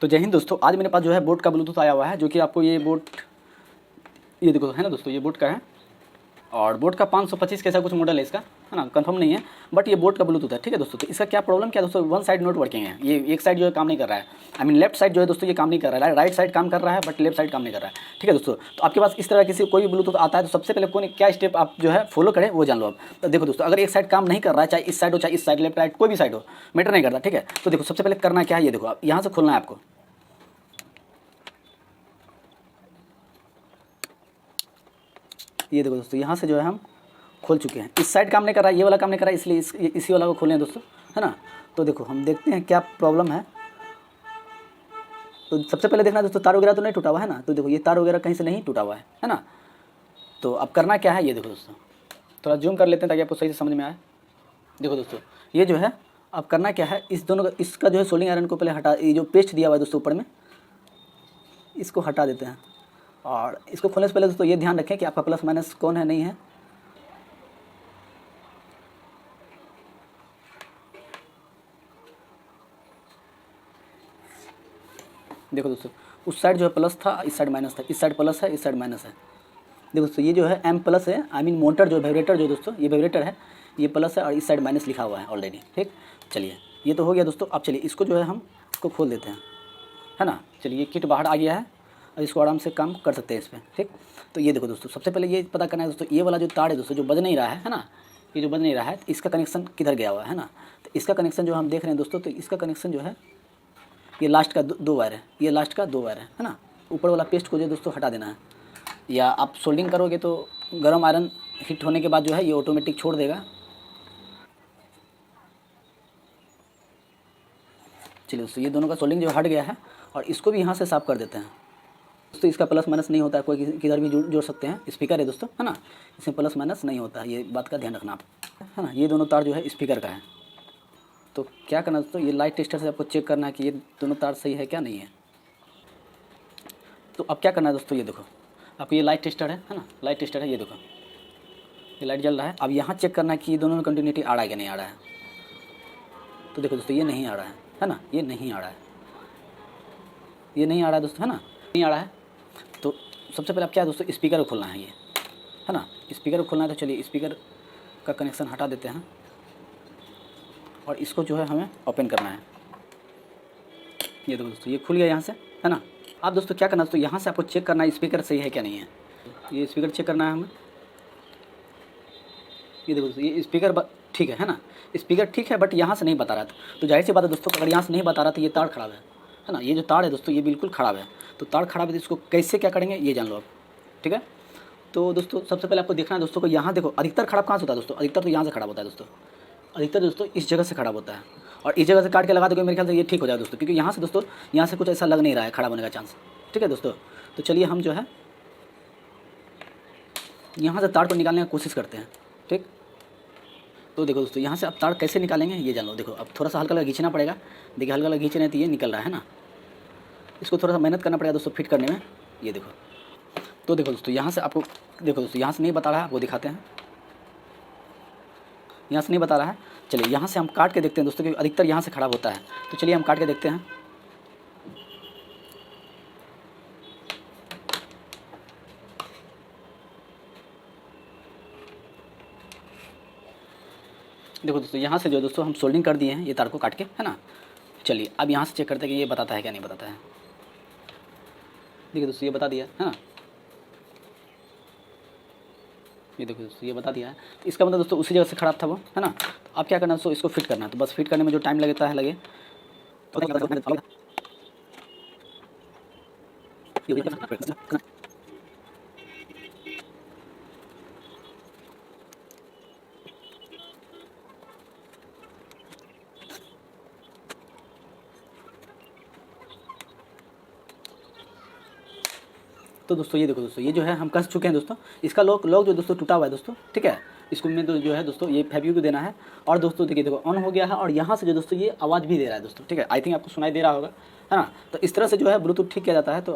तो जय हिंद दोस्तों, आज मेरे पास जो है बोट का ब्लूटूथ आया हुआ है, जो कि आपको ये बोट, ये देखो है ना दोस्तों, ये बोट का है और बोट का 525 कैसा कुछ मॉडल है इसका, है ना, कंफर्म नहीं है, बट ये बोट का ब्लूटूथ है। ठीक है दोस्तों, तो इसका क्या प्रॉब्लम क्या है दोस्तों, वन साइड नॉट वर्किंग है, ये एक साइड जो है काम नहीं कर रहा है। आई मीन लेफ्ट साइड जो है दोस्तों ये काम नहीं कर रहा है, राइट साइड काम कर रहा है बट लेफ्ट साइड काम नहीं कर रहा है। ठीक है दोस्तों, तो आपके पास इस तरह किसी कोई भी ब्लूटूथ आता है तो सबसे पहले कौन क्या स्टेप आप जो है फॉलो करें वो जान लो आप। तो देखो दोस्तों, अगर एक साइड काम नहीं कर रहा है, चाहे इस साइड हो चाहे इस साइड, लेफ्ट राइट कोई भी साइड हो, मैटर नहीं करता। ठीक है, तो देखो सबसे पहले करना क्या है, ये देखो आप यहाँ से खोलना है आपको। ये देखो दोस्तों, यहाँ से जो है हम खोल चुके हैं। इस साइड काम नहीं कर रहा है, ये वाला काम नहीं कर रहा है, इसलिए इसी वाला को खोलें दोस्तों, है ना। तो देखो हम देखते हैं क्या प्रॉब्लम है। तो सबसे पहले देखना दोस्तों, तार वगैरह तो नहीं टूटा हुआ है ना। तो देखो ये तार वगैरह कहीं से नहीं टूटा हुआ है ना। तो अब करना क्या है, ये देखो दोस्तों, थोड़ा जूम कर लेते हैं ताकि आपको सही से समझ में आए। देखो दोस्तों, ये जो है अब करना क्या है, इस दोनों का, इसका जो है सोल्डिंग आयरन को पहले हटा, ये जो पेस्ट दिया हुआ है दोस्तों ऊपर में, इसको हटा देते हैं। और इसको खोलने से पहले दोस्तों ये ध्यान रखें कि आपका प्लस माइनस कौन है, नहीं है। देखो दोस्तों, उस साइड जो है प्लस था, इस साइड माइनस था, इस साइड प्लस है, इस साइड माइनस है। देखो दोस्तों, ये जो है एम प्लस है, आई मीन मोटर जो वाइब्रेटर जो दोस्तों, ये वाइब्रेटर है, ये प्लस है और इस साइड माइनस लिखा हुआ है ऑलरेडी। ठीक, चलिए ये तो हो गया दोस्तों। अब चलिए इसको जो है हम इसको खोल देते हैं, है ना। चलिए ये किट बाहर आ गया है और इसको आराम से काम कर सकते हैं इस पर। ठीक, तो ये देखो दोस्तों, सबसे पहले ये पता करना है दोस्तों, ये वाला जो तार है दोस्तों जो बज नहीं रहा है ना, ये जो बज नहीं रहा है, इसका कनेक्शन किधर गया हुआ है ना। तो इसका कनेक्शन जो हम देख रहे हैं दोस्तों, तो इसका कनेक्शन जो है ये लास्ट का दो वायर है, ये लास्ट का 2 वायर है ना। ऊपर वाला पेस्ट को जो दोस्तों हटा देना है, या आप सोल्डिंग करोगे तो गर्म आयरन हिट होने के बाद जो है ये ऑटोमेटिक छोड़ देगा। चलिए दोस्तों, ये दोनों का सोल्डिंग जो हट गया है और इसको भी यहाँ से साफ कर देते हैं दोस्तों। इसका प्लस माइनस नहीं होता है, कोई किधर भी जोड़ सकते हैं। स्पीकर है दोस्तों, है ना, इसमें प्लस माइनस नहीं होता है, ये बात का ध्यान रखना आप, है ना। ये दोनों तार जो है स्पीकर का है। तो क्या करना दोस्तों, ये लाइट टेस्टर से आपको चेक करना है कि ये दोनों तार सही है क्या, नहीं है। तो अब क्या करना है दोस्तों, ये देखो आपको ये लाइट टेस्टर है ना, लाइट टेस्टर है, ये देखो ये लाइट जल रहा है। अब यहाँ चेक करना है कि ये दोनों में कंटिन्यूटी आ रहा है कि नहीं आ रहा है। तो देखो दोस्तों, ये नहीं आ रहा है ना, ये नहीं आ रहा है, ये नहीं आ रहा है दोस्तों, है ना, नहीं आ रहा है। तो सबसे पहले आप क्या है दोस्तों, स्पीकर को खोलना है, ये है ना, स्पीकर को खोलना है। तो चलिए स्पीकर का कनेक्शन हटा देते हैं और इसको जो है हमें ओपन करना है। ये देखो दोस्तों, ये खुल गया यहाँ से, है ना। आप दोस्तों क्या करना है दोस्तों, यहाँ से आपको चेक करना है स्पीकर सही है क्या नहीं है। ये स्पीकर चेक करना है हमें। ये देखो दोस्तों, ये स्पीकर ठीक है ना, स्पीकर ठीक है, बट यहाँ से नहीं बता रहा था। तो जाहिर सी बात है दोस्तों, अगर यहाँ से नहीं बता रहा था, ये तार खराब है ना, ये जो तार है दोस्तों ये बिल्कुल ख़राब है। तो तार खराब है तो इसको कैसे क्या करेंगे ये जान लो आप। ठीक है, तो दोस्तों सबसे पहले आपको देखना है दोस्तों को, यहाँ देखो अधिकतर खराब कहाँ से होता है दोस्तों, अधिकतर तो यहाँ से खराब होता है दोस्तों, अधिकतर दोस्तों इस जगह से खराब होता है। और इस जगह से काट के लगा दोगे मेरे ख्याल से ये ठीक हो जाएगा दोस्तों, क्योंकि यहाँ से दोस्तों यहाँ से कुछ ऐसा लग नहीं रहा है खराब होने का चांस। ठीक है दोस्तों, तो चलिए हम जो है यहाँ से तार को निकालने की कोशिश करते हैं। ठीक, तो देखो दोस्तों, यहाँ से आप तार कैसे निकालेंगे ये जान लो। देखो अब थोड़ा सा हल्का हल्का खींचना पड़ेगा, देखिए हल्का हल्का खींच रहे हैं तो ये निकल रहा है ना। इसको थोड़ा सा मेहनत करना पड़ेगा दोस्तों फिट करने में। ये देखो, तो देखो दोस्तों यहाँ से आपको, देखो दोस्तों यहाँ से नहीं बता रहा है, आपको दिखाते हैं, यहाँ से नहीं बता रहा है। चलिए यहाँ से हम काट के देखते हैं दोस्तों, क्योंकि अधिकतर यहाँ से खराब होता है। तो चलिए हम काट के देखते हैं। देखो दोस्तों, यहाँ से जो दोस्तों हम सोल्डिंग कर दिए हैं ये तार को काट के, है ना। चलिए अब यहाँ से चेक करते हैं कि ये बताता है क्या नहीं बताता है। देखिए दोस्तों, ये बता दिया है ना, ये देखो दोस्तों ये बता दिया है। तो इसका मतलब दोस्तों उसी जगह से खराब था वो, है ना। तो अब क्या करना है दोस्तों, इसको फिट करना है। तो बस फिट करने में जो टाइम लगता है लगे। तो दोस्तों ये देखो दोस्तों, ये जो है हम कस चुके हैं दोस्तों। इसका लॉक जो दोस्तों टूटा हुआ है दोस्तों। ठीक है, इसको में तो जो है दोस्तों ये फेविक्विक देना है। और दोस्तों देखिए, देखो ऑन हो गया है और यहाँ से जो दोस्तों ये आवाज़ भी दे रहा है दोस्तों। ठीक है, आई थिंक आपको सुनाई दे रहा होगा, है ना। तो इस तरह से जो है ब्लूटूथ ठीक किया जाता है। तो